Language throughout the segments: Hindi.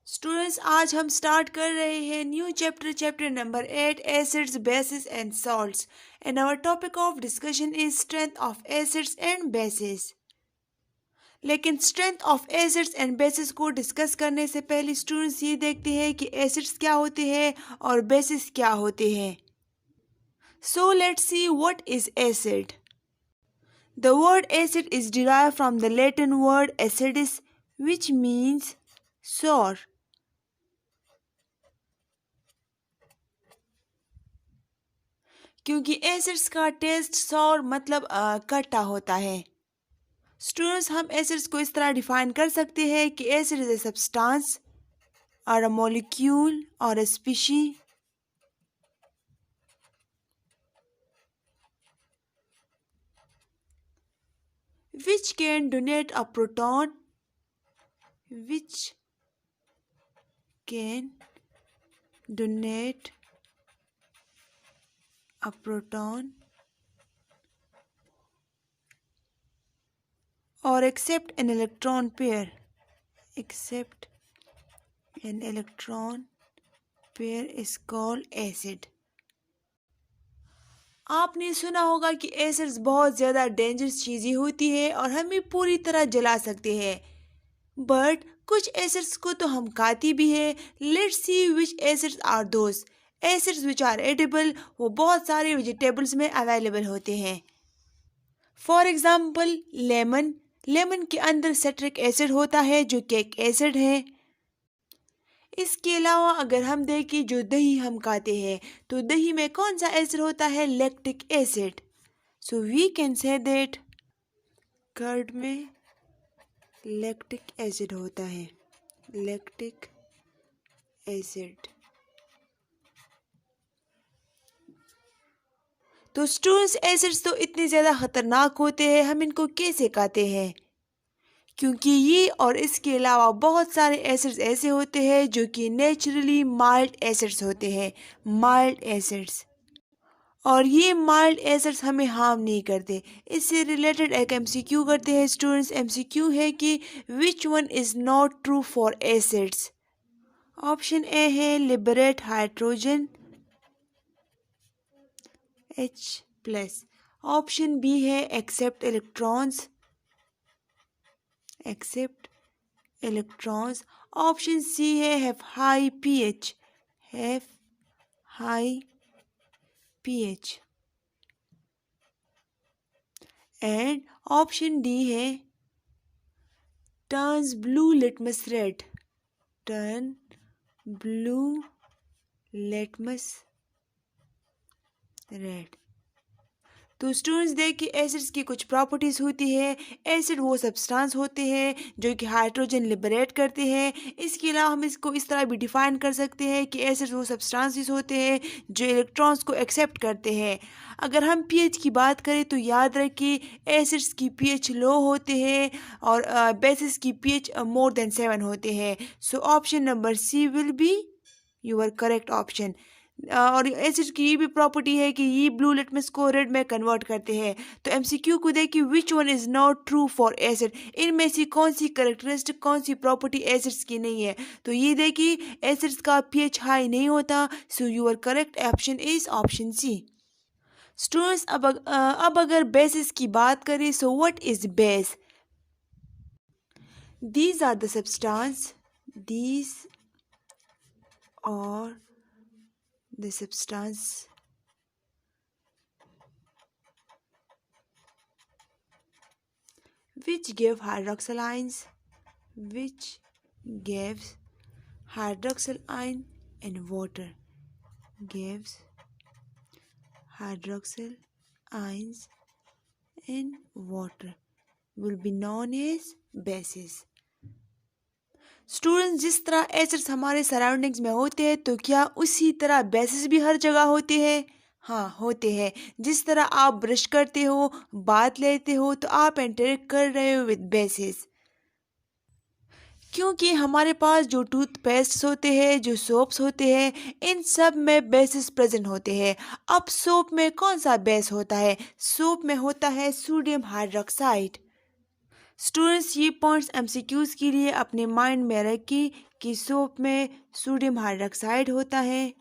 स्टूडेंट्स, आज हम स्टार्ट कर रहे हैं new chapter number 8 acids bases and salts and our topic of discussion is strength of acids and bases. लेकिन strength of acids and bases को डिस्कस करने से पहले स्टूडेंट्स ये देखते हैं कि एसिड्स क्या होते हैं और बेसिस क्या होते हैं। So let's see what is acid. The word acid is derived from the Latin word acidus, which means sour. क्योंकि एसिड्स का टेस्ट सॉर मतलब खट्टा होता है। स्टूडेंट्स, हम एसिड्स को इस तरह डिफाइन कर सकते हैं कि एसिड इज ए सब्सटेंस और अ मॉलिक्यूल और अ species which can donate a proton which can donate a proton or accept an electron pair is called acid. आपने सुना होगा कि एसिड्स बहुत ज़्यादा डेंजरस चीज़ें होती है और हमें पूरी तरह जला सकते हैं, बट कुछ एसिड्स को तो हम खाती भी है। Let's see which acids are those acids which are edible. वो बहुत सारे वेजिटेबल्स में अवेलेबल होते हैं। फॉर एग्जाम्पल लेमन के अंदर सिट्रिक एसिड होता है जो कि एक एसिड है। इसके अलावा अगर हम देखें जो दही हम खाते हैं तो दही में कौन सा एसिड होता है? Lactic acid. So we can say that curd में लैक्टिक एसिड होता है, लैक्टिक एसिड। तो स्टूडेंट्स, एसिड्स तो इतने ज़्यादा खतरनाक होते हैं, हम इनको कैसे खाते हैं? क्योंकि ये और इसके अलावा बहुत सारे एसिड्स ऐसे होते हैं जो कि नेचुरली माइल्ड एसिड्स होते हैं, माइल्ड एसिड्स। और ये माइल्ड एसिड्स हमें हार्म नहीं करते। इससे रिलेटेड एक एमसीक्यू करते हैं स्टूडेंट्स। एमसीक्यू है कि which one is not true for acids. Option A है liberate hydrogen H+। Option B है एक्सेप्ट इलेक्ट्रॉन्स। ऑप्शन सी है have high pH and option D है टर्न्स ब्लू लिटमस रेड। तो स्टूडेंट्स, देखिए एसिड्स की कुछ प्रॉपर्टीज़ होती है। एसिड वो सब्सटेंस होते हैं जो कि हाइड्रोजन लिबरेट करते हैं। इसके अलावा हम इसको इस तरह भी डिफाइन कर सकते हैं कि एसिड्स वो सब्सटेंसेस होते हैं जो इलेक्ट्रॉन्स को एक्सेप्ट करते हैं। अगर हम पीएच की बात करें तो याद रखिए एसिड्स की पीएच लो होते हैं और बेसिस की पीएच मोर देन 7 होते हैं। So option number C will be your correct option. और एसिड की ये भी प्रॉपर्टी है कि ये ब्लू लिटमस को रेड में कन्वर्ट करते हैं। तो एमसीक्यू को देखिए which one is not true for acid. इनमें से कौन सी करेक्टरिस्टिक, कौन सी प्रॉपर्टी एसिड्स की नहीं है? तो ये देखिए एसिड्स का पीएच हाई नहीं होता। So your correct option is option C. Students, अब अगर बेसिस की बात करें so what is base? These are the substance the substance which give hydroxyl ions, which gives hydroxyl ion and water, gives hydroxyl ions and water will be known as bases. Students, जिस तरह एसिड्स हमारे सराउंडिंग्स में होते हैं तो क्या उसी तरह बेसिस भी हर जगह होते हैं? हाँ, होते हैं। जिस तरह आप ब्रश करते हो, बात लेते हो, तो आप इंटरेक्ट कर रहे हो विद बेसिस। क्योंकि हमारे पास जो टूथपेस्ट होते हैं, जो सोप्स होते हैं, इन सब में बेसिस प्रेजेंट होते हैं। अब सोप में कौन सा बेस होता है? सोप में होता है सोडियम हाइड्रोक्साइड। स्टूडेंट्स, ये पॉइंट्स एमसीक्यूज के लिए अपने माइंड में रखिए कि सोप में सोडियम हाइड्रोक्साइड होता है।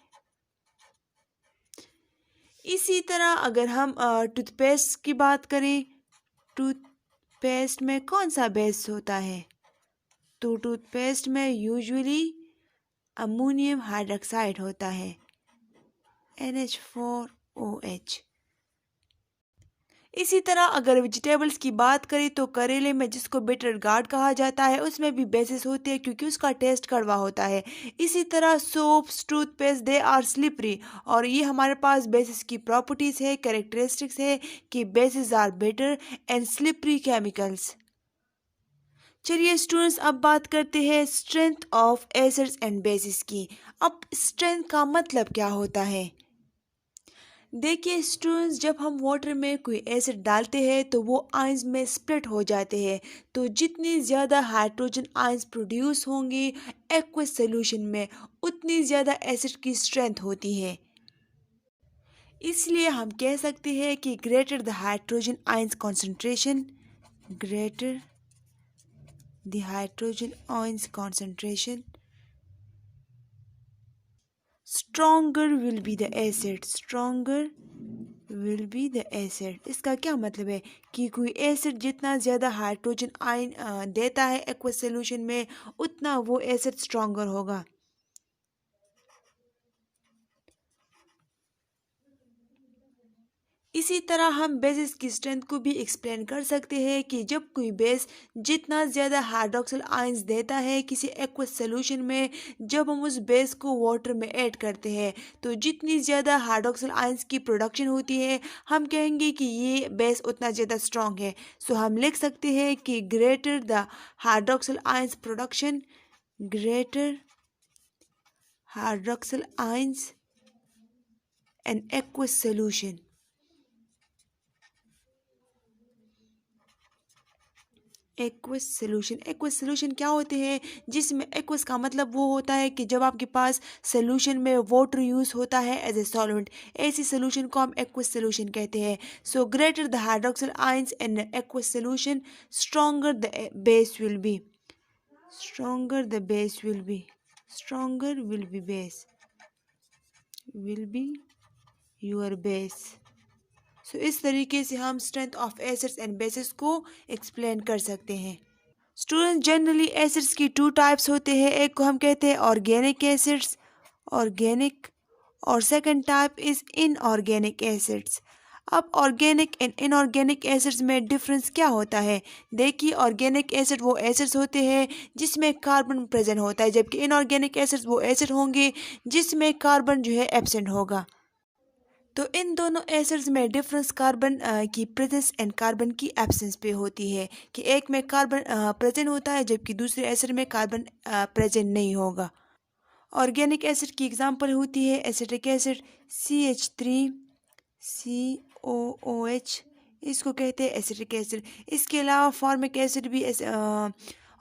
इसी तरह अगर हम टूथपेस्ट की बात करें, टूथपेस्ट में कौन सा बेस होता है? तो टूथपेस्ट में यूजुअली अमोनियम हाइड्रोक्साइड होता है, NH4OH। इसी तरह अगर वेजिटेबल्स की बात करें तो करेले में जिसको बिटर गार्ड कहा जाता है उसमें भी बेसिस होती है क्योंकि उसका टेस्ट कड़वा होता है। इसी तरह soaps, toothpaste, they are slippery, और ये हमारे पास बेसिस की प्रॉपर्टीज है, कैरेक्टरिस्टिक्स है कि bases are bitter and slippery chemicals. चलिए स्टूडेंट्स, अब बात करते हैं strength of acids and bases की। अब स्ट्रेंथ का मतलब क्या होता है? देखिए स्टूडेंट्स, जब हम वाटर में कोई एसिड डालते हैं तो वो आयंस में स्प्लिट हो जाते हैं। तो जितनी ज़्यादा हाइड्रोजन आयंस प्रोड्यूस होंगी एक्वस सॉल्यूशन में, उतनी ज़्यादा एसिड की स्ट्रेंथ होती है। इसलिए हम कह सकते हैं कि greater the hydrogen ions concentration, greater the hydrogen ions concentration, stronger will be the acid, stronger will be the acid। इसका क्या मतलब है कि कोई एसिड जितना ज़्यादा हाइड्रोजन आयन देता है एक्वस सॉल्यूशन में, उतना वो एसिड स्ट्रॉन्गर होगा। इसी तरह हम बेसिस की स्ट्रेंथ को भी एक्सप्लेन कर सकते हैं कि जब कोई बेस जितना ज़्यादा हाइड्रोक्सिल आयंस देता है किसी एक्वस सॉल्यूशन में, जब हम उस बेस को वाटर में ऐड करते हैं तो जितनी ज़्यादा हाइड्रोक्सिल आयंस की प्रोडक्शन होती है, हम कहेंगे कि ये बेस उतना ज़्यादा स्ट्रॉन्ग है। सो हम लिख सकते हैं कि greater the hydroxyl ions production, greater hydroxyl ions an aqueous solution. Aqueous solution, aqueous solution क्या होते हैं? जिसमें एक्वस का मतलब वो होता है कि जब आपके पास सॉल्यूशन में वाटर यूज़ होता है एज ए सॉल्वेंट, ऐसी सॉल्यूशन को हम एक्वस सॉल्यूशन कहते हैं। So greater the hydroxyl ions in aqueous solution, stronger the base will be, stronger the base will be, stronger will be base, will be your base. So इस तरीके से हम strength of acids and bases को एक्सप्लेन कर सकते हैं। स्टूडेंट, जनरली एसिड्स की टू टाइप्स होते हैं, एक को हम कहते हैं ऑर्गेनिक एसिड्स, ऑर्गेनिक, और second type is inorganic acids. अब ऑर्गेनिक एंड इनऑर्गेनिक एसिड्स में डिफरेंस क्या होता है? देखिए ऑर्गेनिक एसिड वो एसिड्स होते हैं जिसमें कार्बन प्रेजेंट होता है, जबकि इनऑर्गेनिक एसिड्स वो एसिड होंगे जिसमें कार्बन जो है एब्सेंट होगा। तो इन दोनों एसिड्स में डिफरेंस कार्बन की प्रेजेंस एंड कार्बन की एब्सेंस पे होती है, कि एक में कार्बन प्रेजेंट होता है जबकि दूसरे एसिड में कार्बन प्रेजेंट नहीं होगा। ऑर्गेनिक एसिड की एग्जांपल होती है एसिटिक एसिड CH3COOH, इसको कहते हैं एसिटिक एसिड। इसके अलावा फॉर्मिक एसिड भी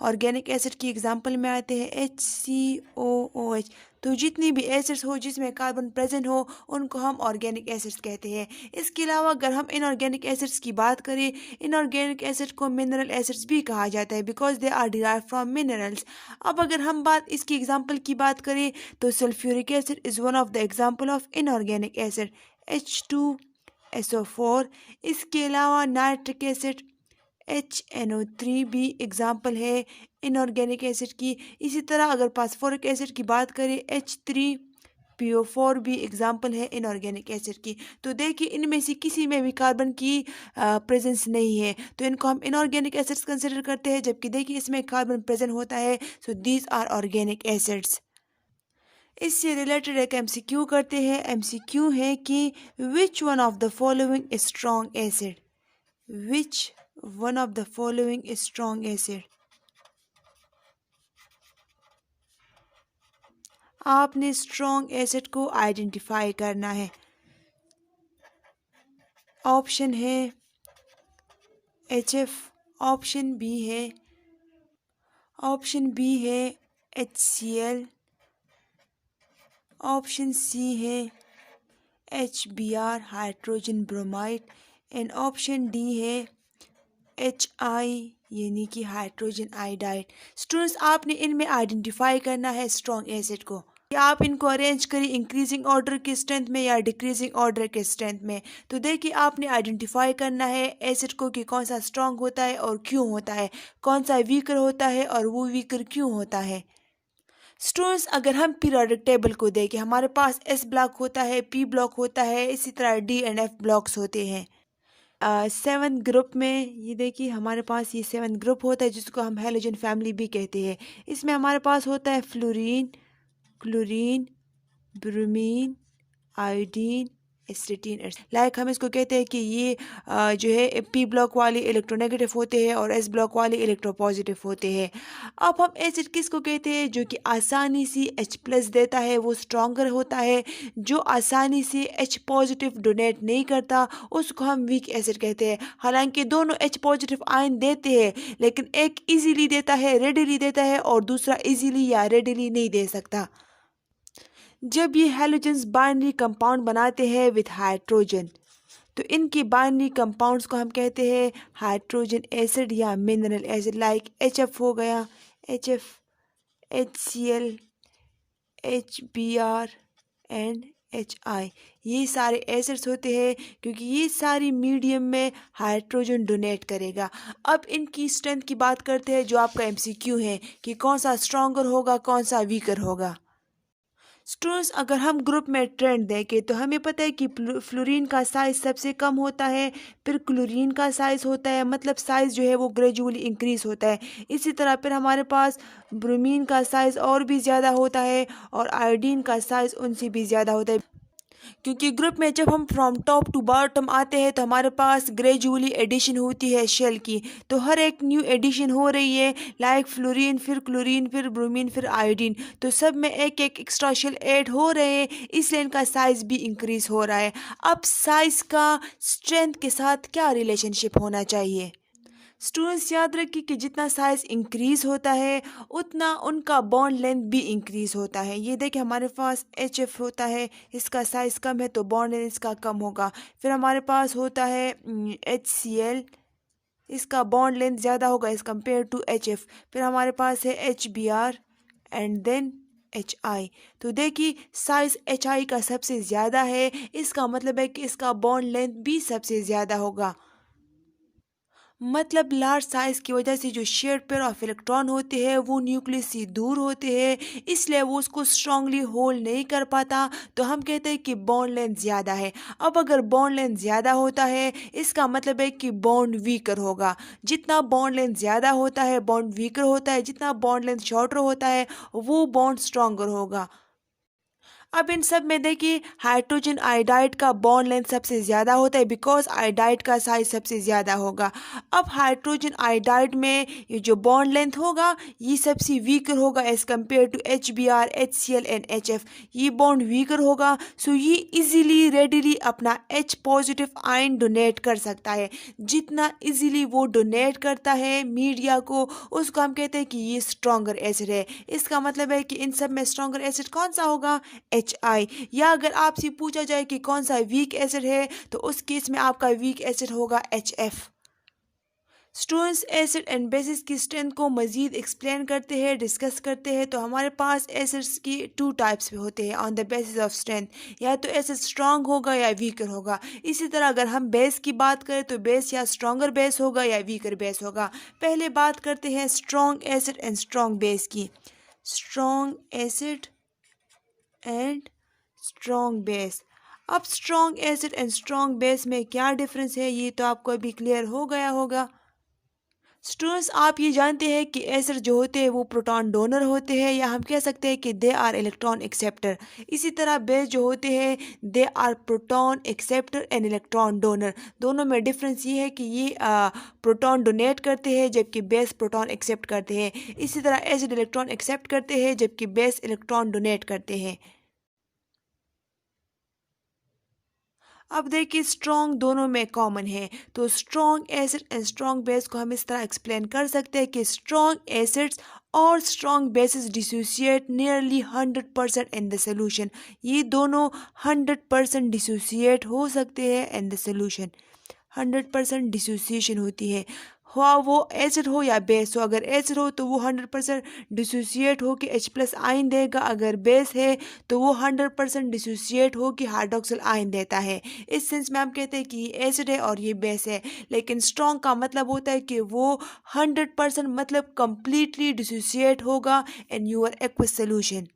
ऑर्गेनिक एसिड की एग्जांपल में आते हैं HCOOH। तो जितनी भी एसिड्स हो जिसमें कार्बन प्रेजेंट हो उनको हम ऑर्गेनिक एसिड्स कहते हैं। इसके अलावा अगर हम इनऑर्गेनिक एसिड्स की बात करें, इनऑर्गेनिक एसिड को मिनरल एसिड्स भी कहा जाता है because they are derive from minerals. अब अगर हम इसकी एग्जांपल की बात करें तो sulphuric acid is one of the example of inorganic acid, H2SO4। इसके अलावा नाइट्रिक एसिड HNO3 भी एग्जाम्पल है इनऑर्गेनिक एसिड की। इसी तरह अगर फास्फोरिक एसिड की बात करें H3PO4 भी एग्जाम्पल है इनऑर्गेनिक एसिड की। तो देखिए इनमें से किसी में भी कार्बन की प्रेजेंस नहीं है, तो इनको हम इनऑर्गेनिक एसिड्स कंसिडर करते हैं, जबकि देखिए इसमें कार्बन प्रेजेंट होता है। So these are organic acids. इससे रिलेटेड एक MCQ करते हैं। MCQ है कि which one of the following is strong acid, which one of the following is strong acid. आपने स्ट्रॉन्ग एसिड को आइडेंटिफाई करना है। ऑप्शन है HF, ऑप्शन बी है HCl, ऑप्शन सी है HBr hydrogen bromide, and option D है HI यानी कि हाइड्रोजन आयोडाइड। स्टूडेंट्स, आपने इनमें आइडेंटिफाई करना है स्ट्रॉन्ग एसिड को। आप इनको अरेंज करिए इंक्रीजिंग ऑर्डर के स्ट्रेंथ में या डिक्रीजिंग ऑर्डर के स्ट्रेंथ में। तो देखिए, आपने आइडेंटिफाई करना है एसिड को कि कौन सा स्ट्रॉन्ग होता है और क्यों होता है, कौन सा वीकर होता है और वो वीकर क्यों होता है। स्टूडेंट्स, अगर हम पीरियोडिक टेबल को देखें, हमारे पास एस ब्लॉक होता है, पी ब्लॉक होता है, इसी तरह डी एंड एफ ब्लॉक्स होते हैं। 7 ग्रुप में ये देखिए हमारे पास ये 7 ग्रुप होता है जिसको हम हेलोजन फैमिली भी कहते हैं। इसमें हमारे पास होता है fluorine, chlorine, bromine, iodine, एस्टेटीन। Like हम इसको कहते हैं कि ये जो है पी ब्लॉक वाले इलेक्ट्रोनेगेटिव होते हैं और एस ब्लॉक वाले इलेक्ट्रोपॉजिटिव होते हैं। अब हम एसिड किसको कहते हैं? जो कि आसानी से H प्लस देता है, वो स्ट्रॉन्गर होता है। जो आसानी से H पॉजिटिव डोनेट नहीं करता उसको हम वीक एसिड कहते हैं। हालांकि दोनों H पॉजिटिव आयन देते हैं, लेकिन एक इजीली देता है, रेडिली देता है, और दूसरा इजीली या रेडिली नहीं दे सकता। जब ये हैलोजेंस बाइनरी कंपाउंड बनाते हैं विथ हाइड्रोजन, तो इनके बाइनरी कंपाउंड्स को हम कहते हैं हाइड्रोजन एसिड या मिनरल एसिड। लाइक HF हो गया, HF, HCl, HBr and HI। ये सारे एसिड्स होते हैं क्योंकि ये सारी मीडियम में हाइड्रोजन डोनेट करेगा। अब इनकी स्ट्रेंथ की बात करते हैं, जो आपका MCQ है कि कौन सा स्ट्रॉन्गर होगा, कौन सा वीकर होगा। स्टूडेंट्स, अगर हम ग्रुप में ट्रेंड देखें तो हमें पता है कि फ्लोरीन का साइज़ सबसे कम होता है, फिर क्लोरीन का साइज़ होता है, मतलब साइज़ जो है वो ग्रेजुअली इंक्रीज होता है। इसी तरह फिर हमारे पास ब्रोमीन का साइज़ और भी ज़्यादा होता है और आयोडीन का साइज़ उनसे भी ज़्यादा होता है। क्योंकि ग्रुप में जब हम फ्रॉम टॉप टू बॉटम आते हैं तो हमारे पास ग्रेजुअली एडिशन होती है शेल की, तो हर एक न्यू एडिशन हो रही है। लाइक फ्लोरीन, फिर क्लोरीन, फिर ब्रोमीन, फिर आयोडीन, तो सब में एक एक एक्स्ट्रा शेल ऐड हो रहे हैं, इसलिए इनका साइज़ भी इंक्रीज हो रहा है। अब साइज़ का स्ट्रेंथ के साथ क्या रिलेशनशिप होना चाहिए? स्टूडेंट्स, याद रखिए कि जितना साइज़ इंक्रीज होता है उतना उनका बॉन्ड लेंथ भी इंक्रीज होता है। ये देखिए हमारे पास HF होता है, इसका साइज़ कम है तो बॉन्ड लेंथ इसका कम होगा। फिर हमारे पास होता है HCl, इसका बॉन्ड लेंथ ज़्यादा होगा एज़ कम्पेयर टू HF। फिर हमारे पास है HBr एंड देन HI। तो देखिए साइज़ HI का सबसे ज़्यादा है, इसका मतलब है कि इसका बॉन्ड लेंथ भी सबसे ज़्यादा होगा। मतलब लार्ज साइज़ की वजह से जो शेयर्ड पेयर ऑफ इलेक्ट्रॉन होते हैं वो न्यूक्लियस से दूर होते हैं, इसलिए वो उसको स्ट्रांगली होल्ड नहीं कर पाता, तो हम कहते हैं कि बॉन्ड लेंथ ज़्यादा है। अब अगर बॉन्ड लेंथ ज़्यादा होता है इसका मतलब है कि बॉन्ड वीकर होगा। जितना बॉन्ड लेंथ ज़्यादा होता है बॉन्ड वीकर होता है, जितना बॉन्ड लेंथ शॉर्टर होता है वो बॉन्ड स्ट्रांगर होगा। अब इन सब में देखिए हाइड्रोजन आयोडाइड का बॉन्ड लेंथ सबसे ज़्यादा होता है बिकॉज आयोडाइड का साइज सबसे ज़्यादा होगा। अब हाइड्रोजन आयोडाइड में ये जो बॉन्ड लेंथ होगा ये सबसे वीकर होगा as compare to HBr, HCl and HF। ये बॉन्ड वीकर होगा, सो ये इजीली रेडिली अपना H पॉजिटिव आयन डोनेट कर सकता है। जितना इजीली वो डोनेट करता है मीडिया को, उसको हम कहते हैं कि ये स्ट्रॉन्गर एसिड है। इसका मतलब है कि इन सब में स्ट्रॉन्गर एसिड कौन सा होगा? HI। या अगर आपसे पूछा जाए कि कौन सा वीक एसिड है तो उस केस में आपका वीक एसिड होगा HF। Students, acid and bases की स्ट्रेंथ को मज़ीद एक्सप्लेन करते हैं, डिस्कस करते हैं, तो हमारे पास एसिड्स की 2 टाइप्स होते हैं on the basis of strength. या तो एसिड स्ट्रांग होगा या वीकर होगा। इसी तरह अगर हम बेस की बात करें तो बेस या स्ट्रॉन्गर बेस होगा या वीकर बेस होगा। पहले बात करते हैं strong acid and strong base की। Strong acid and strong base. अब strong acid and strong base में क्या डिफरेंस है ये तो आपको अभी क्लियर हो गया होगा। स्टूडेंट्स, आप ये जानते हैं कि एसिड जो होते हैं वो प्रोटॉन डोनर होते हैं, या हम कह सकते हैं कि दे आर इलेक्ट्रॉन एक्सेप्टर। इसी तरह बेस जो होते हैं they are proton acceptor and electron donor. दोनों में डिफरेंस ये है कि ये प्रोटॉन डोनेट करते हैं जबकि बेस प्रोटॉन एक्सेप्ट करते हैं। इसी तरह एसिड इलेक्ट्रॉन एक्सेप्ट करते हैं जबकि बेस इलेक्ट्रॉन डोनेट करते हैं। अब देखिए स्ट्रॉन्ग दोनों में कॉमन है, तो strong acid and strong base को हम इस तरह एक्सप्लेन कर सकते हैं कि स्ट्रॉन्ग एसिड्स और strong bases dissociate nearly 100% in the solution. ये दोनों 100% डिसोसिएट हो सकते हैं इन द सोल्यूशन। 100% डिसोसिएशन होती है। हाँ वो एसिड हो या बेस हो। अगर एसिड हो तो वो 100% डिसोसिएट हो के H+ आयन देगा, अगर बेस है तो वो 100% डिसोसिएट हो के हाइड्रोक्सिल आयन देता है। इस सेंस में हम कहते हैं कि ये एसिड है और ये बेस है। लेकिन स्ट्रॉन्ग का मतलब होता है कि वो 100% मतलब कंप्लीटली डिसोसिएट होगा in your aqueous solution.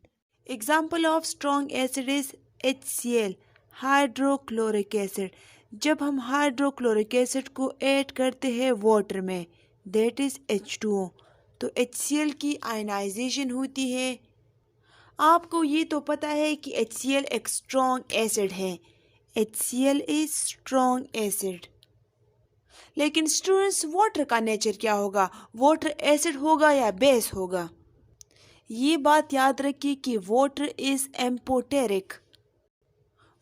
Example of strong acid is HCl, hydrochloric acid. जब हम हाइड्रोक्लोरिक एसिड को ऐड करते हैं वाटर में, दैट इज H2O, तो HCl की आयनाइजेशन होती है। आपको ये तो पता है कि HCl एक स्ट्रॉन्ग एसिड है। HCl is strong acid. लेकिन स्टूडेंट्स वाटर का नेचर क्या होगा? वाटर एसिड होगा या बेस होगा? ये बात याद रखिए कि water is amphoteric.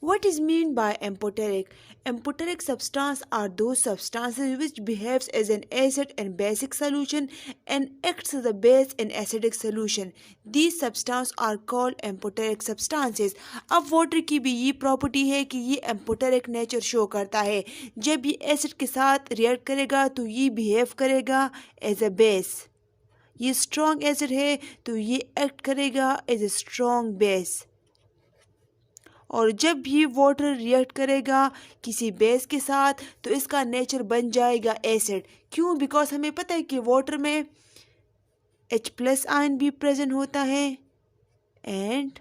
What is mean by amphoteric? Amphoteric substances are those substances which behaves as an acid in basic solution and acts as a base in acidic solution. These substances are called amphoteric substances. अब वाटर की भी ये प्रॉपर्टी है कि ये एम्पोटेरिक नेचर शो करता है। जब ये एसिड के साथ रिएक्ट करेगा तो ये बिहेव करेगा एज अ बेस। ये स्ट्रॉन्ग एसिड है तो ये एक्ट करेगा एज ए स्ट्रॉन्ग बेस। और जब भी वाटर रिएक्ट करेगा किसी बेस के साथ तो इसका नेचर बन जाएगा एसिड। क्यों? बिकॉज हमें पता है कि वाटर में H+ आयन भी प्रेजेंट होता है एंड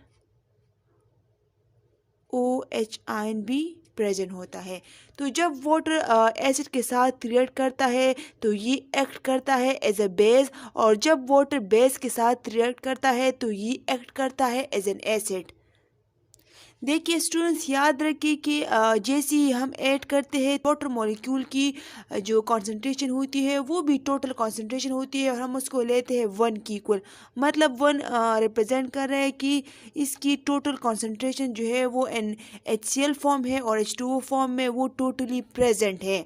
OH आयन भी प्रेजेंट होता है। तो जब वाटर एसिड के साथ रिएक्ट करता है तो ये एक्ट करता है एज अ बेस, और जब वाटर बेस के साथ रिएक्ट करता है तो ये एक्ट करता है एज एन एसिड। देखिए स्टूडेंट्स, याद रखिए कि जैसे ही हम ऐड करते हैं वाटर मॉलिक्यूल की जो कॉन्सेंट्रेशन होती है वो भी टोटल कॉन्सेंट्रेशन होती है और हम उसको लेते हैं 1 की इक्वल। मतलब 1 रिप्रेजेंट कर रहे हैं कि इसकी टोटल कॉन्सेंट्रेशन जो है वो इन HCl फॉर्म है और H2O फॉर्म में वो टोटली प्रेजेंट है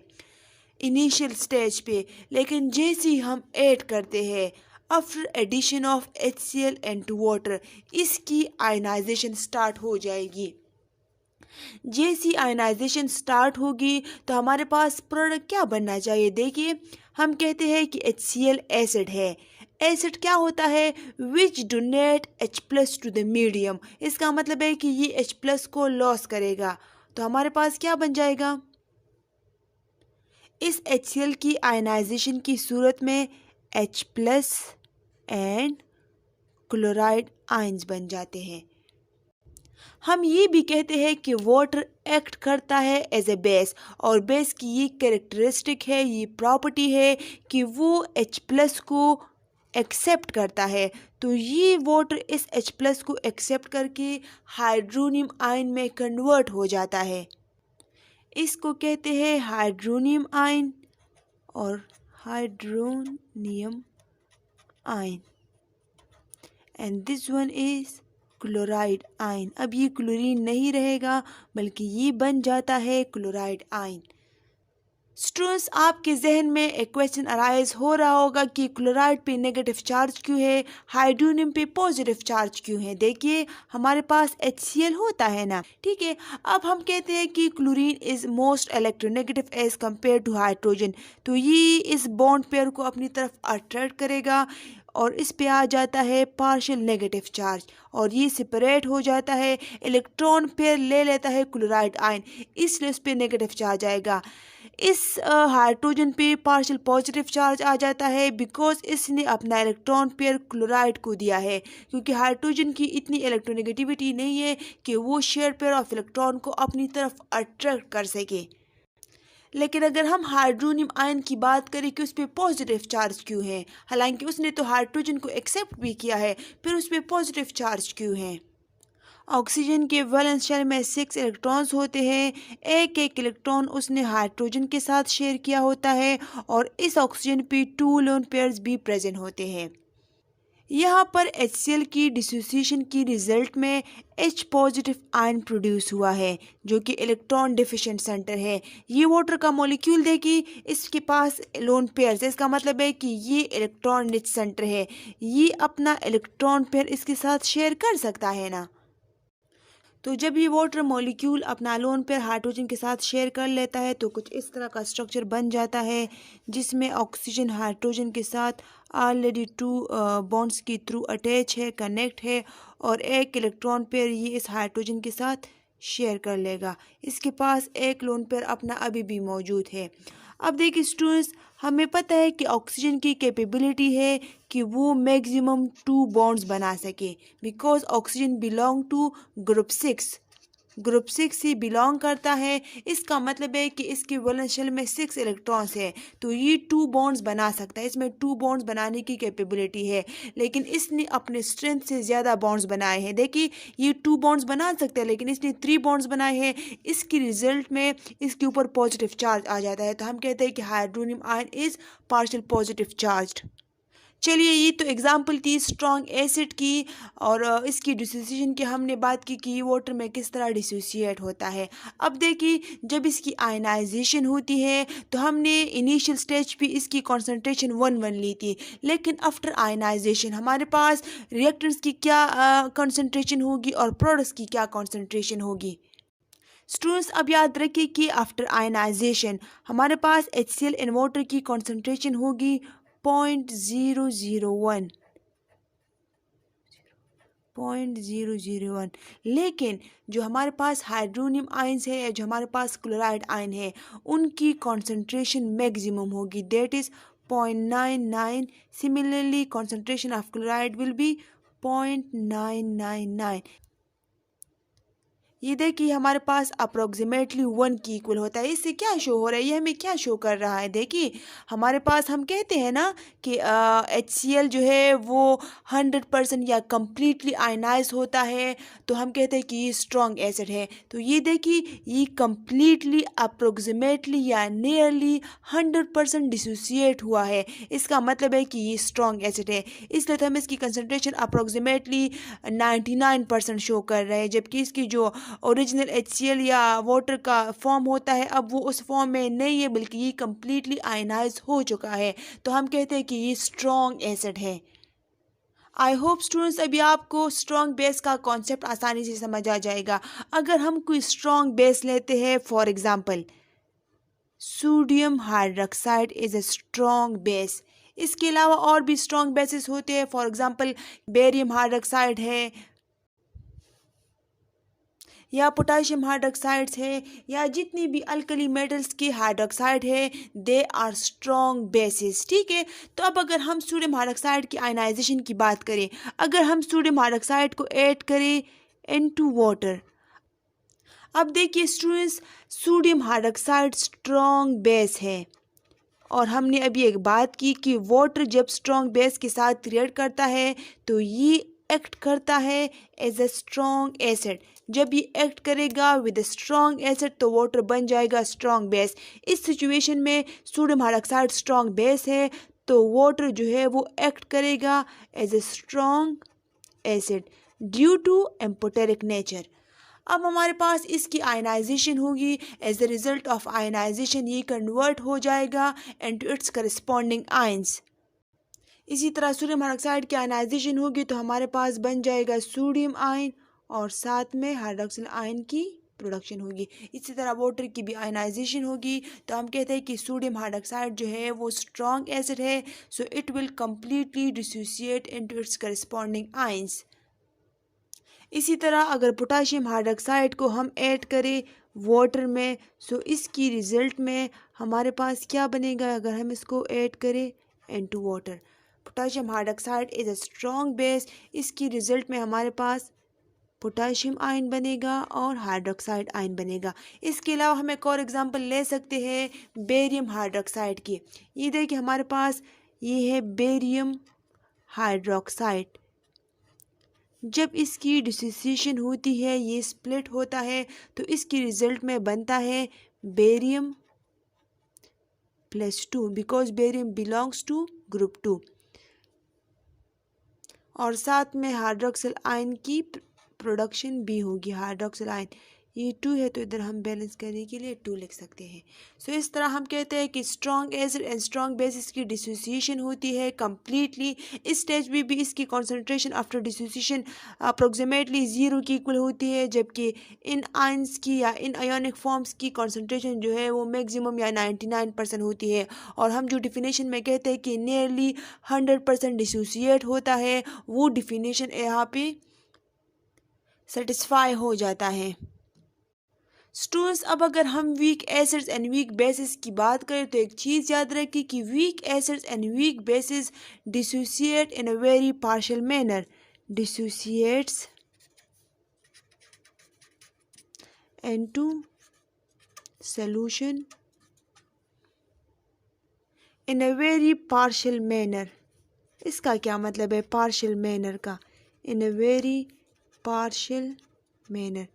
इनिशियल स्टेज पे। लेकिन जैसे ही हम ऐड करते हैं after addition of HCl into water, इसकी आयनाइजेशन स्टार्ट हो जाएगी। जैसी आयनाइजेशन स्टार्ट होगी तो हमारे पास प्रोडक्ट क्या बनना चाहिए? देखिए हम कहते हैं कि HCl एसिड है। एसिड क्या होता है? Which donate H+ to the medium. इसका मतलब है कि ये H+ को लॉस करेगा। तो हमारे पास क्या बन जाएगा? इस HCl की आयनाइजेशन की सूरत में H+ एंड क्लोराइड आयंस बन जाते हैं। हम ये भी कहते हैं कि वाटर एक्ट करता है एज ए बेस, और बेस की ये कैरेक्टरिस्टिक है, ये प्रॉपर्टी है कि वो H+ को एक्सेप्ट करता है। तो ये वाटर इस H+ को एक्सेप्ट करके हाइड्रोनियम आयन में कन्वर्ट हो जाता है। इसको कहते हैं हाइड्रोनियम आयन और hydronium ion, and this one is chloride ion. अब ये क्लोरीन नहीं रहेगा बल्कि ये बन जाता है क्लोराइड आयन। स्टूडेंट्स, आपके जहन में एक क्वेश्चन अराइज हो रहा होगा कि क्लोराइड पे नेगेटिव चार्ज क्यों है, हाइड्रोनियम पे पॉजिटिव चार्ज क्यों है? देखिए हमारे पास HCl होता है ना, ठीक है। अब हम कहते हैं कि chlorine is most electronegative as compare to hydrogen, तो ये इस बॉन्ड पेयर को अपनी तरफ अट्रैक्ट करेगा और इस पे आ जाता है पार्शियल नेगेटिव चार्ज और ये सेपरेट हो जाता है, इलेक्ट्रॉन पेयर ले लेता है क्लोराइड आयन, इसलिए उस पर नेगेटिव चार्ज आएगा। इस हाइड्रोजन पे पार्शियल पॉजिटिव चार्ज आ जाता है बिकॉज इसने अपना इलेक्ट्रॉन पेयर क्लोराइड को दिया है, क्योंकि हाइड्रोजन की इतनी इलेक्ट्रोनेगेटिविटी नहीं है कि वो शेयर पेयर ऑफ इलेक्ट्रॉन को अपनी तरफ अट्रैक्ट कर सके। लेकिन अगर हम हाइड्रोनियम आयन की बात करें कि उस पर पॉजिटिव चार्ज क्यों है, हालांकि उसने तो हाइड्रोजन को एक्सेप्ट भी किया है, फिर उस पर पॉजिटिव चार्ज क्यों है? ऑक्सीजन के वैलेंस शेल में 6 इलेक्ट्रॉन्स होते हैं, एक एक इलेक्ट्रॉन उसने हाइड्रोजन के साथ शेयर किया होता है और इस ऑक्सीजन पे 2 लोन पेयर्स भी प्रेजेंट होते हैं। यहाँ पर HCl की डिसोसिएशन की रिजल्ट में H पॉजिटिव आयन प्रोड्यूस हुआ है जो कि इलेक्ट्रॉन डिफिशिएंट सेंटर है। ये वाटर का मॉलिक्यूल देखिए, इसके पास लोन पेयर्स है, इसका मतलब है कि ये इलेक्ट्रॉन रिच सेंटर है, ये अपना इलेक्ट्रॉन पेयर इसके साथ शेयर कर सकता है ना। तो जब ये वाटर मॉलिक्यूल अपना लोन पेयर हाइड्रोजन के साथ शेयर कर लेता है तो कुछ इस तरह का स्ट्रक्चर बन जाता है, जिसमें ऑक्सीजन हाइड्रोजन के साथ ऑलरेडी 2 बॉन्ड्स के थ्रू अटैच है, कनेक्ट है, और एक इलेक्ट्रॉन पेयर ये इस हाइड्रोजन के साथ शेयर कर लेगा। इसके पास एक लोन पेयर अपना अभी भी मौजूद है। अब देखिए स्टूडेंट्स, हमें पता है कि ऑक्सीजन की कैपेबिलिटी है कि वो मैक्सिमम 2 बॉन्ड्स बना सके, because oxygen belong to group 6 से बिलोंग करता है। इसका मतलब है कि इसके वैलेंस शेल में 6 इलेक्ट्रॉन्स है, तो ये 2 बॉन्ड्स बना सकता है, इसमें 2 बॉन्ड्स बनाने की कैपेबिलिटी है। लेकिन इसने अपने स्ट्रेंथ से ज़्यादा बॉन्ड्स बनाए हैं। देखिए ये 2 बॉन्ड्स बना सकते हैं, लेकिन इसने 3 बॉन्ड्स बनाए हैं। इसकी रिजल्ट में इसके ऊपर पॉजिटिव चार्ज आ जाता है, तो हम कहते हैं कि hydronium ion is partial positive charged. चलिए, ये तो एग्जाम्पल थी स्ट्रॉन्ग एसिड की, और इसकी डिसोसिएशन की हमने बात की कि वाटर में किस तरह डिसोसिएट होता है। अब देखिए, जब इसकी आयनाइजेशन होती है तो हमने इनिशियल स्टेज पे इसकी कॉन्सेंट्रेशन 1 ली थी, लेकिन आफ्टर आयनाइजेशन हमारे पास रिएक्टेंट्स की क्या कॉन्सेंट्रेशन होगी और प्रोडक्ट्स की क्या कॉन्सेंट्रेशन होगी। स्टूडेंट्स, अब याद रखिए कि आफ्टर आयनाइजेशन हमारे पास HCl इन वाटर की कॉन्सेंट्रेशन होगी 0.001, लेकिन जो हमारे पास हाइड्रोनियम आयंस है या जो हमारे पास क्लोराइड आयन है उनकी कॉन्सेंट्रेशन मैक्सिमम होगी, that is 0.99। Similarly concentration of chloride will be 0.999। ये देखिए हमारे पास अप्रोक्सीमेटली 1 की इक्वल होता है। इससे क्या शो हो रहा है, ये हमें क्या शो कर रहा है। देखिए हमारे पास, हम कहते हैं ना कि HCl जो है वो 100% या कम्प्लीटली आयनाइज होता है, तो हम कहते हैं कि ये स्ट्रॉन्ग एसिड है। तो ये देखिए ये कम्प्लीटली अप्रोक्सीमेटली या नियरली 100% डिसोसिएट हुआ है, इसका मतलब है कि ये स्ट्रॉन्ग एसिड है। इसलिए तो हम इसकी कंसनट्रेशन अप्रोक्सीमेटली 99% शो कर रहे हैं, जबकि इसकी जो ओरिजिनल HCl या वाटर का फॉर्म होता है अब वो उस फॉर्म में नहीं है, बल्कि ये कम्प्लीटली आयनाइज हो चुका है, तो हम कहते हैं कि ये स्ट्रॉन्ग एसिड है। आई होप स्टूडेंट्स अभी आपको स्ट्रॉन्ग बेस का कॉन्सेप्ट आसानी से समझ आ जाएगा। अगर हम कोई स्ट्रॉन्ग बेस लेते हैं, for example sodium hydroxide is a strong base. इसके अलावा और भी स्ट्रॉन्ग बेसिस होते हैं, फॉर एग्जांपल बेरियम हाइड्रोक्साइड है, या पोटाशियम हाइड्रोक्साइड्स है, या जितनी भी अल्कली मेटल्स की हाइड्रोक्साइड है, दे आर स्ट्रॉन्ग बेसिस। ठीक है, तो अब अगर हम सोडियम हाइड्रोक्साइड की आयनाइजेशन की बात करें, अगर हम सोडियम हाइड्रोक्साइड को ऐड करें इनटू वाटर, अब देखिए students, sodium hydroxide strong base है, और हमने अभी एक बात की कि वाटर जब स्ट्रॉन्ग बेस के साथ रिएक्ट करता है तो ये एक्ट करता है एज अ स्ट्रॉन्ग एसिड। जब ये एक्ट करेगा विद स्ट्रॉन्ग एसिड तो वाटर बन जाएगा स्ट्रॉन्ग बेस। इस सिचुएशन में सोडियम हाइड्रोक्साइड स्ट्रॉन्ग बेस है, तो वाटर जो है वो एक्ट करेगा as a strong acid due to amphoteric nature. अब हमारे पास इसकी आयनाइजेशन होगी, as the result of ionization ये कन्वर्ट हो जाएगा इनटू इट्स करस्पॉन्डिंग आयंस। इसी तरह सोडियम हाइड्रोक्साइड की आयनाइजेशन होगी तो हमारे पास बन जाएगा सोडियम आयन, और साथ में हाइड्रोक्सिल आयन की प्रोडक्शन होगी। इसी तरह वाटर की भी आयनाइजेशन होगी, तो हम कहते हैं कि सोडियम हाइड्रोक्साइड जो है वो स्ट्रॉन्ग एसिड है, so it will completely dissociate into its corresponding ions. इसी तरह अगर पोटाशियम हाइड्रोक्साइड को हम ऐड करें वाटर में, सो इसकी रिजल्ट में हमारे पास क्या बनेगा अगर हम इसको ऐड करें into water. Potassium hydroxide is a strong base, इसकी रिजल्ट में हमारे पास पोटाशियम आयन बनेगा और हाइड्रोक्साइड आयन बनेगा। इसके अलावा हम एक और एग्जांपल ले सकते हैं बेरियम हाइड्रोक्साइड की। ये देखिए हमारे पास ये है बेरियम हाइड्रोक्साइड। जब इसकी डिसोसिएशन होती है, ये स्प्लिट होता है, तो इसकी रिजल्ट में बनता है barium +2, because barium belongs to group 2, और साथ में हाइड्रोक्सिल आयन की प्रोडक्शन भी होगी, हाइड्रोक्सिल आयन। ये 2 है तो इधर हम बैलेंस करने के लिए 2 लिख सकते हैं। सो इस तरह हम कहते हैं कि strong acid and strong bases की डिसोसिएशन होती है कम्प्लीटली। इस स्टेज में भी इसकी कॉन्सेंट्रेशन आफ्टर डिसोसिएशन अप्रोक्सीमेटली 0 की इक्वल होती है, जबकि इन आयंस की या इन आयोनिक फॉर्म्स की कॉन्सेंट्रेशन जो है वो मैक्सिमम या 99% होती है। और हम जो डिफिनेशन में कहते हैं कि नियरली 100% डिसोसिएट होता है, वो डिफिनेशन यहाँ पे सेटिस्फाई हो जाता है। स्टूडेंट्स, अब अगर हम weak acids and weak bases की बात करें तो एक चीज़ याद रखें कि weak acids and weak bases dissociate in a very partial manner, dissociates into solution in a very partial manner। इसका क्या मतलब है पार्शियल मैनर का? In a very partial manner.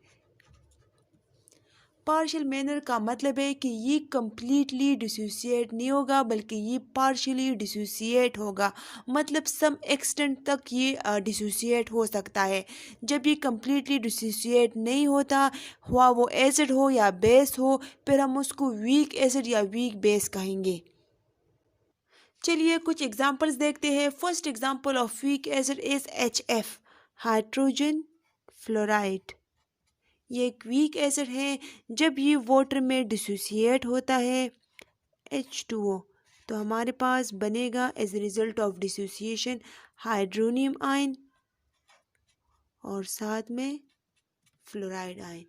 Partial manner का मतलब है कि ये कम्प्लीटली डिसोसिएट नहीं होगा बल्कि ये पार्शियली डिसोसिएट होगा, मतलब सम एक्सटेंट तक ये डिसोसिएट हो सकता है। जब ये कम्प्लीटली डिसोसिएट नहीं होता हुआ वो एसिड हो या बेस हो, फिर हम उसको वीक एसिड या वीक बेस कहेंगे। चलिए कुछ एग्जांपल्स देखते हैं। First example of weak acid is HF, hydrogen fluoride. ये एक वीक एसिड है। जब ये वाटर में डिसोसिएट होता है H2O, तो हमारे पास बनेगा as a result of dissociation hydronium ion और साथ में फ्लोराइड आयन।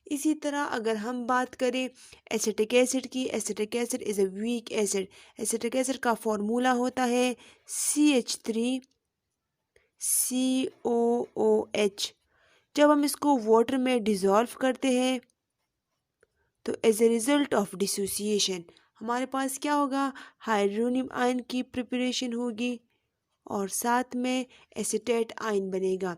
इसी तरह अगर हम बात करें एसिटिक एसिड की, acetic acid is a weak acid. Acetic acid का फॉर्मूला होता है CH3COOH। जब हम इसको वाटर में डिज़ोल्व करते हैं तो as a result of dissociation हमारे पास क्या होगा, हाइड्रोनियम आयन की प्रिपरेशन होगी और साथ में एसीटेट आयन बनेगा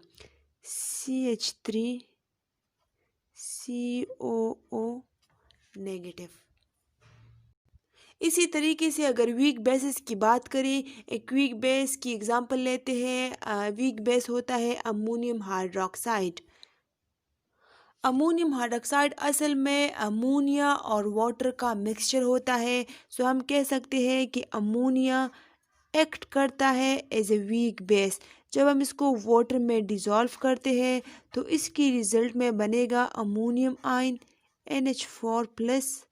CH3COO नेगेटिव। इसी तरीके से अगर वीक बेसिस की बात करें, एक वीक बेस की एग्जांपल लेते हैं। वीक बेस होता है अमोनियम हाइड्रोक्साइड। अमोनियम हाइड्रोक्साइड असल में अमोनिया और वाटर का मिक्सचर होता है। सो हम कह सकते हैं कि अमोनिया एक्ट करता है एज ए वीक बेस। जब हम इसको वाटर में डिज़ोल्व करते हैं तो इसकी रिज़ल्ट में बनेगा अमोनियम आयन NH4+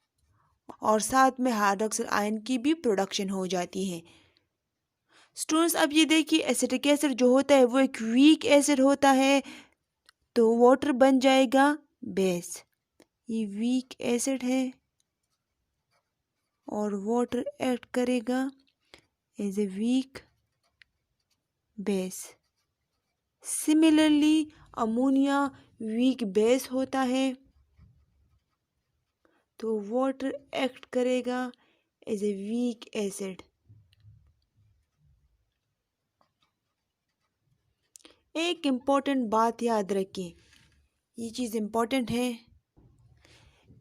और साथ में हाइड्रोक्सिल आयन की भी प्रोडक्शन हो जाती है। स्टूडेंट्स, अब ये देखिए एसिटिक एसिड जो होता है वो एक वीक एसिड होता है, तो वाटर बन जाएगा बेस। ये वीक एसिड है और वाटर एक्ट करेगा as a weak base. Similarly ammonia weak base होता है तो वाटर एक्ट करेगा एज ए वीक एसिड। एक इम्पॉर्टेंट बात याद रखिए, ये चीज़ इम्पॉर्टेंट है।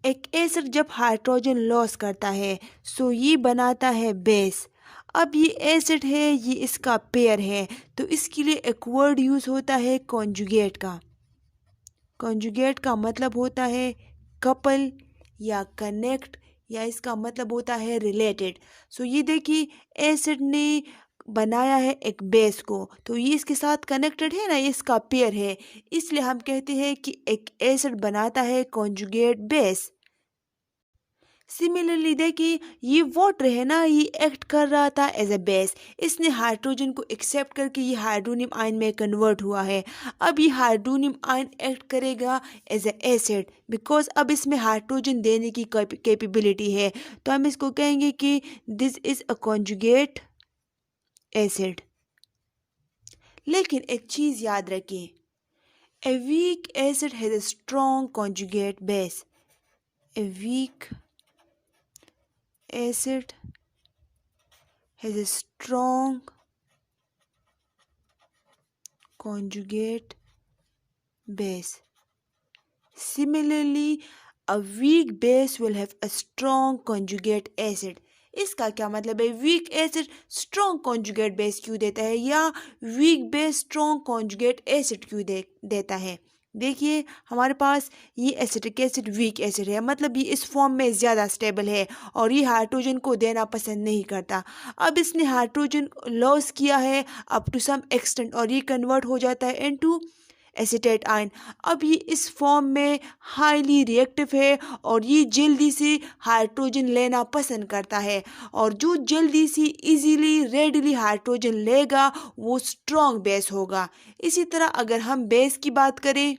एक एसिड जब हाइड्रोजन लॉस करता है सो ये बनाता है बेस। अब ये एसिड है, ये इसका पेयर है, तो इसके लिए एक वर्ड यूज़ होता है कॉन्जुगेट का। कॉन्जुगेट का मतलब होता है कपल या कनेक्ट, या इसका मतलब होता है रिलेटेड। सो ये देखिए एसिड ने बनाया है एक बेस को, तो ये इसके साथ कनेक्टेड है ना, ये इसका पेयर है, इसलिए हम कहते हैं कि एक एसिड बनाता है कॉन्जुगेट बेस। सिमिलरली देखिए ये वाटर है ना, ये एक्ट कर रहा था एज ए बेस। इसने हाइड्रोजन को एक्सेप्ट करके ये हाइड्रोनियम आयन में कन्वर्ट हुआ है। अब ये हाइड्रोनियम आयन एक्ट करेगा एज ए एसिड, बिकॉज अब इसमें हाइड्रोजन देने की कैपेबिलिटी है, तो हम इसको कहेंगे कि this is a conjugate acid. लेकिन एक चीज़ याद रखें, a weak acid has a strong conjugate base. A weak acid has a strong conjugate base. Similarly, a weak base will have a strong conjugate acid. इसका क्या मतलब है? Weak acid strong conjugate base क्यों देता है, या weak base strong conjugate acid क्यों देता है? देखिए हमारे पास ये एसिटिक एसिड वीक एसिड है, मतलब ये इस फॉर्म में ज़्यादा स्टेबल है और ये हाइड्रोजन को देना पसंद नहीं करता। अब इसने हाइड्रोजन लॉस किया है अप टू सम एक्सटेंट और ये कन्वर्ट हो जाता है इनटू एसीटेट आयन। अब ये इस फॉर्म में हाईली रिएक्टिव है और ये जल्दी से हाइड्रोजन लेना पसंद करता है, और जो जल्दी से इजीली रेडिली हाइड्रोजन लेगा वो स्ट्रॉन्ग बेस होगा। इसी तरह अगर हम बेस की बात करें,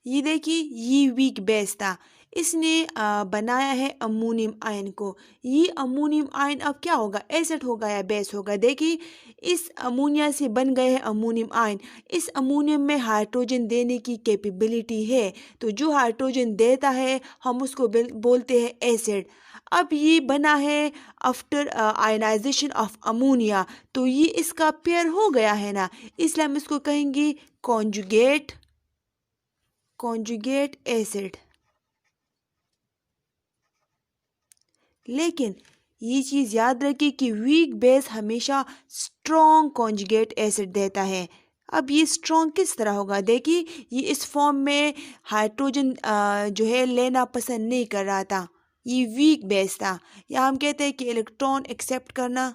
ये देखिए ये वीक बेस था, इसने बनाया है अमोनियम आयन को। ये अमोनियम आयन अब क्या होगा, एसिड होगा या बेस होगा। देखिए इस अमोनिया से बन गए हैं अमोनियम आयन। इस अमोनियम में हाइड्रोजन देने की कैपेबिलिटी है, तो जो हाइड्रोजन देता है हम उसको बोलते हैं एसिड। अब ये बना है आफ्टर आयनाइजेशन ऑफ अमोनिया, तो ये इसका पेयर हो गया है ना, इसलिए हम इसको कहेंगे कॉन्जुगेट एसिड। लेकिन ये चीज़ याद रखिए कि वीक बेस हमेशा स्ट्रॉन्ग कॉन्जुगेट एसिड देता है। अब ये स्ट्रॉन्ग किस तरह होगा, देखिए ये इस फॉर्म में हाइड्रोजन जो है लेना पसंद नहीं कर रहा था, ये वीक बेस था, या हम कहते हैं कि इलेक्ट्रॉन एक्सेप्ट करना।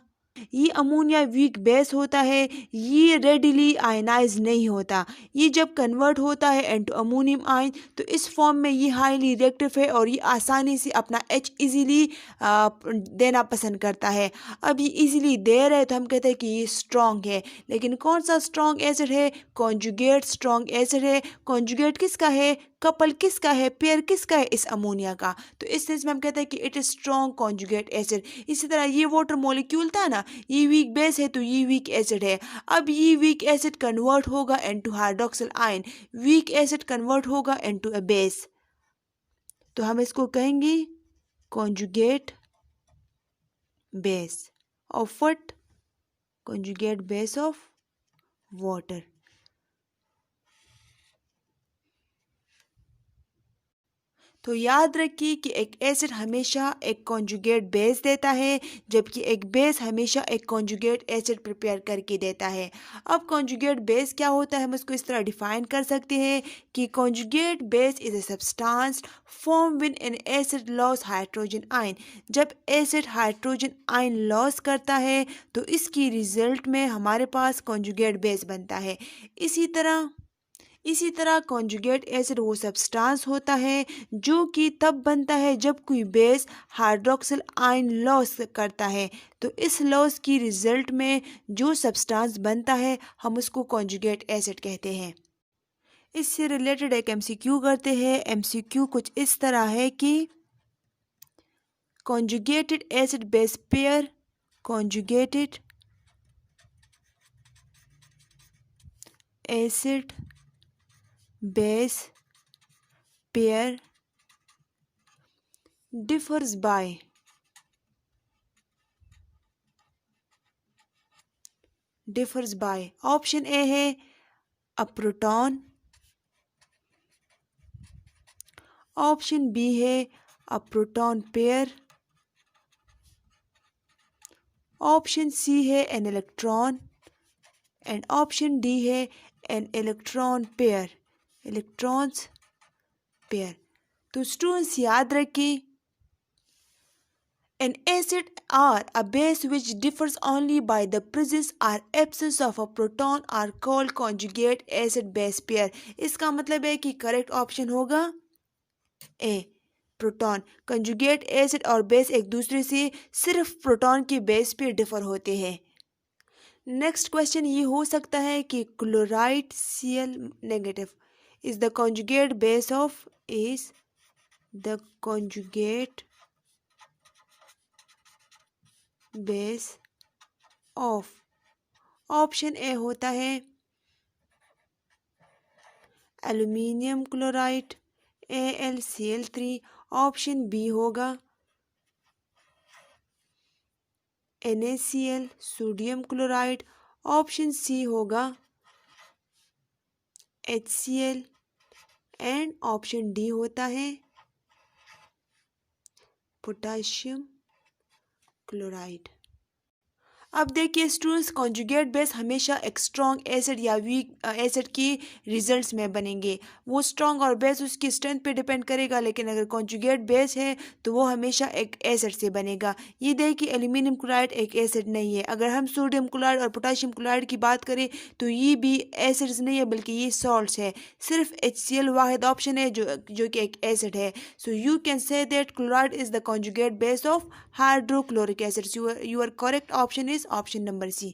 ये अमोनिया वीक बेस होता है, ये रेडिली आयनाइज नहीं होता। ये जब कन्वर्ट होता है इनटू अमोनियम आयन तो इस फॉर्म में ये हाईली रिएक्टिव है और ये आसानी से अपना H इजीली देना पसंद करता है। अब ये इजीली दे रहा है तो हम कहते हैं कि ये स्ट्रॉन्ग है। लेकिन कौन सा स्ट्रॉन्ग एसिड है, कॉन्जुगेट स्ट्रॉन्ग एसिड है। कॉन्जुगेट किसका है, कपल किसका है, पेयर किसका है, इस अमोनिया का। तो इस सेंस में हम कहते हैं कि it is strong conjugate acid. इसी तरह ये वाटर मॉलिक्यूल था ना, ये वीक बेस है तो ये वीक एसिड है। अब ये वीक एसिड कन्वर्ट होगा into hydroxyl ion, weak acid convert होगा इनटू अ बेस, तो हम इसको कहेंगे conjugate base of what, conjugate base of water. तो याद रखिए कि एक एसिड हमेशा एक कॉन्जुगेट बेस देता है, जबकि एक बेस हमेशा एक कॉन्जुगेट एसिड प्रिपेयर करके देता है। अब कॉन्जुगेट बेस क्या होता है, हम इसको इस तरह डिफाइन कर सकते हैं कि conjugate base is a substance form when an acid loss hydrogen ion. जब एसिड हाइड्रोजन आयन लॉस करता है तो इसकी रिजल्ट में हमारे पास कॉन्जुगेट बेस बनता है। इसी तरह कॉन्जुगेट एसिड वो सब्सटेंस होता है जो कि तब बनता है जब कोई बेस हाइड्रोक्सिल आयन लॉस करता है, तो इस लॉस की रिजल्ट में जो सब्सटेंस बनता है हम उसको कॉन्जुगेट एसिड कहते हैं। इससे रिलेटेड एक एमसीक्यू करते हैं। एमसीक्यू कुछ इस तरह है कि conjugated acid base pair, conjugated acid base pair differs by option A है अ प्रोटॉन, ऑप्शन बी है a proton pair, option C है an electron, and option D है an electron pair, electrons pair. तो स्टूडेंट्स याद रखिए, an acid or a base which differs only by the presence or absence of a proton are called conjugate acid base pair। इसका मतलब है कि करेक्ट ऑप्शन होगा ए प्रोटॉन। कंजुगेट एसिड और बेस एक दूसरे से सिर्फ प्रोटॉन के बेस पे डिफर होते हैं। नेक्स्ट क्वेश्चन ये हो सकता है कि chloride Cl negative is the conjugate base of is the conjugate base of. Option A होता है aluminium chloride AlCl3, option B होगा NaCl sodium chloride, option C होगा HCl, एंड ऑप्शन डी होता है पोटाशियम क्लोराइड। अब देखिए स्टूडेंट्स, कॉन्जुगेट बेस हमेशा एक स्ट्रॉन्ग एसिड या वीक एसिड की रिजल्ट्स में बनेंगे। वो स्ट्रॉन्ग और बेस उसकी स्ट्रेंथ पे डिपेंड करेगा, लेकिन अगर कॉन्जुगेट बेस है तो वो हमेशा एक एसिड से बनेगा। ये देखिए एल्यूमिनियम क्लोराइड एक एसिड नहीं है। अगर हम सोडियम क्लोराइड और पोटाशियम क्लोराइड की बात करें तो ये भी एसिड्स नहीं है, बल्कि ये सॉल्ट्स है। सिर्फ HCl वाहिद ऑप्शन है जो कि एक एसिड है। So you can say that chloride is the conjugate base of hydrochloric acids. Your correct option is option number C।